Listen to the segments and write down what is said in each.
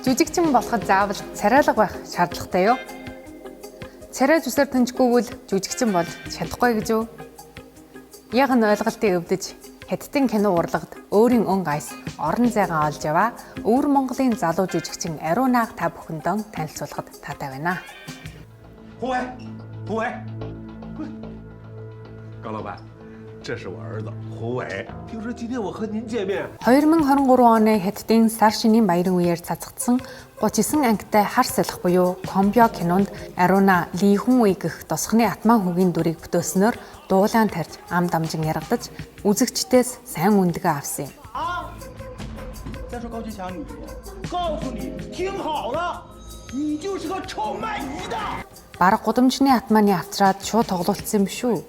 Жүжигчин болоход заавал царайлага байх шаардлагатай юу? Царай зүсээр төнжгүүвэл жүжигчин болж чадахгүй гэж үү? Яг нь ойлголтыг өвдөж Хятадын кино урлагт өөрийн өн гайс орон зайгаа олж яваа өвөр Монголын залуу жүжигчин Ариунааг та бүхэндээ танилцуулахад таатай байна. 胡伟，胡伟，高老板，这是我儿子胡伟。听说今天我和您见面。 2023 оны Хятадын сар шинийн баярын үеэр цацагдсан 39 ангитай хар салхи буюу Комбё кинонд Ариуна Ли Хүн Уй гэх тосхны атман хүүгийн дүрийг бүтээснээр дуулаан тарьж ам дамжин яргадаж үзэгчдээс сайн үндэгэ авсан юм. 再说高启强，你告诉你，听好了，你就是个臭卖鱼的。 Бараг гудамжны атманы авчраад шууд тоглолцсон юм шүү.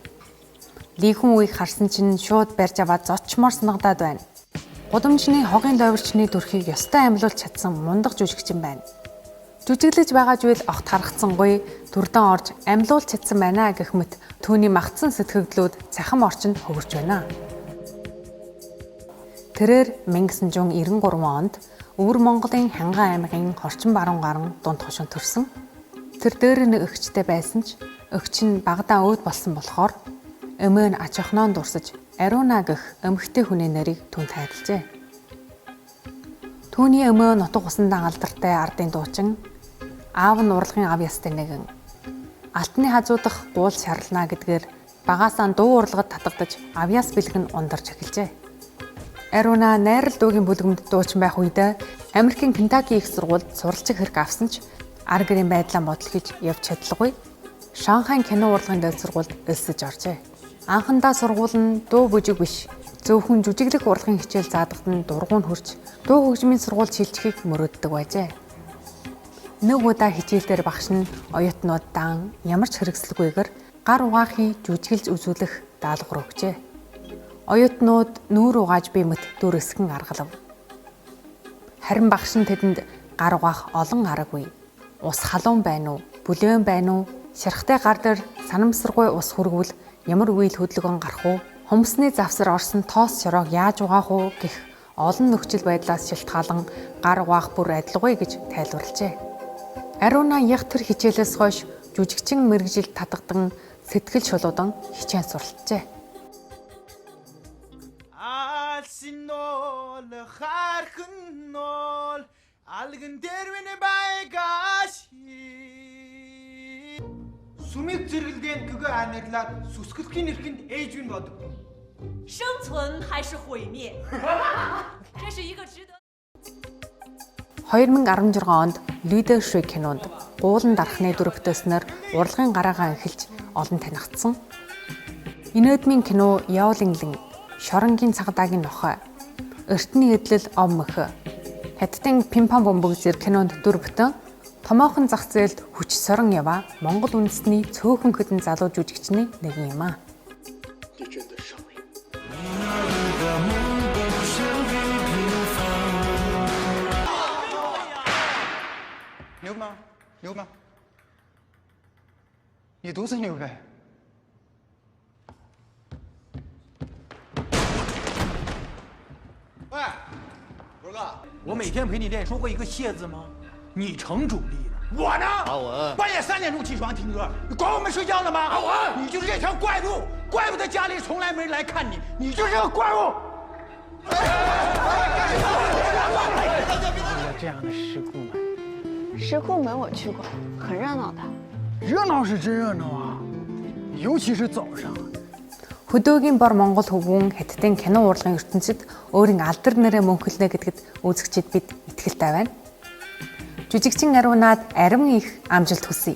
Ли Хүн Уйг харсан чинь шууд барьж аваад зочмоор санагдаад байна. Гудамжны хогийн дойворчны дүрхийг ёстой амьлуулж чадсан мундаг жүжигчин байна. Жүжиглэж байгаа зүйл огт харагдсангүй төрдөн орж амьлуулж чадсан байна гэх мэт түүний магтсан сэтгэгдлүүд цахим орчинд хөвөрч байна. Тэрээр 1993 онд Өвөр Монголын Хянган аймгийн Хорчин баруун гарan дунд хошин төрсөн. Тэр дээр нэг эгчтэй байсан ч эгч нь багадаа өөд болсон болохоор өмнө нь ач охиноо дурсаж Ариуна гэх эмэгтэй хүний нэрийг түн тайлжээ. Түүний өмнө нутаг усандаа алдартай ардын дуучин аав нь урлагийн ав ястай нэгэн алтны хажуудах гуул шарлана гэдгээр багаасаа дуу урлагад татагдаж авьяас бэлгэн ундарч эхэлжээ. Ариуна найрал дуугийн бүлгэмд дуучин байх үедээ Америкийн Кентаки их сургуульд суралцах хэрэг авсан ч ар гэрийн байдлаа бодол гэж явж чадлагүй. Шанхайн кино урлагийн дэд сургуульд элсэж оржээ. Анхандаа сургууль нь дуу бүжиг биш, зөвхөн жүжиглэх урлагийн хичээл заадагт нь дургуун хүрч дуу хөгжмийн сургуульд шилжихийг мөрөөддөг байжээ. Нэг удаа хичээл дээр багш нь оюутнуудаа ямар ч хэрэгсэлгүйгээр гар угаахыг жүжиглж үзүүлэх даалгавар өгчээ. Оюутнууд нүүр угааж бие мэт дүр эсгэн аргалав. Харин багш нь тэдэнд гар угаах олон аргагүй. Ус халуун байна уу? Бүлээн байна уу? Ширхтай гар дээр санамсаргүй ус хүргвэл ямар үйл хөдлөгөн гарах уу? Хумсны завсар орсон тоос шороог яаж угаах уу гэх олон нөхцөл байдлаас шилтгаалan гар угаах бүр адилгүй гэж тайлбарлажээ. Ариуна яг тэр хичээлээс хойш жүжигчин мэрэгжилд татгадан сэтгэл шулуудан хичээн суралцжээ. Сүмийг зэрэглэдээн 그거 아니라 сүсгэлтийн эрхэнд ээж нь бод. 生存还是毁灭？这是一个值得。 2016 онд Leader Shri кинонд гуулан дарахны дүр бүтээснээр урлагийн гараагаа эхэлж олон танигдсан. Инээдмийн кино Яолинглэн, Шоронгийн цагдаагийн нохой, Эртний эдлэл ов мөхө, Хятадын Пимпан бөмбөг зэрэг кинонд дүр бүтэн томоохон зах зээлд хүч сорон яваа Монгол үндэсний цөөхөн хэдэн залуу жүжигчний нэгэн юм аа.牛吗？牛吗？你独自牛呗。喂，博哥，我每天陪你练，说过一个谢字吗？你成主力了，我呢？阿文，半夜3点钟起床听歌，你管我们睡觉了吗？阿文，你就是这条怪物，怪不得家里从来没人来看你，你就是个怪物。有这样的石窟门。 石窟门我去过，很热闹的。热闹是真热闹啊，尤其是早上。 Хөдөөгийн бор Монгол хөвгүүн Хятадын кино урлагийн ертөнцид өөрийн алдар нэрээ мөнхөлнө гэдэгт үзэгчид бид итгэлтэй байна. Жүжигчин Ариунаад арим их амжилт хүсье.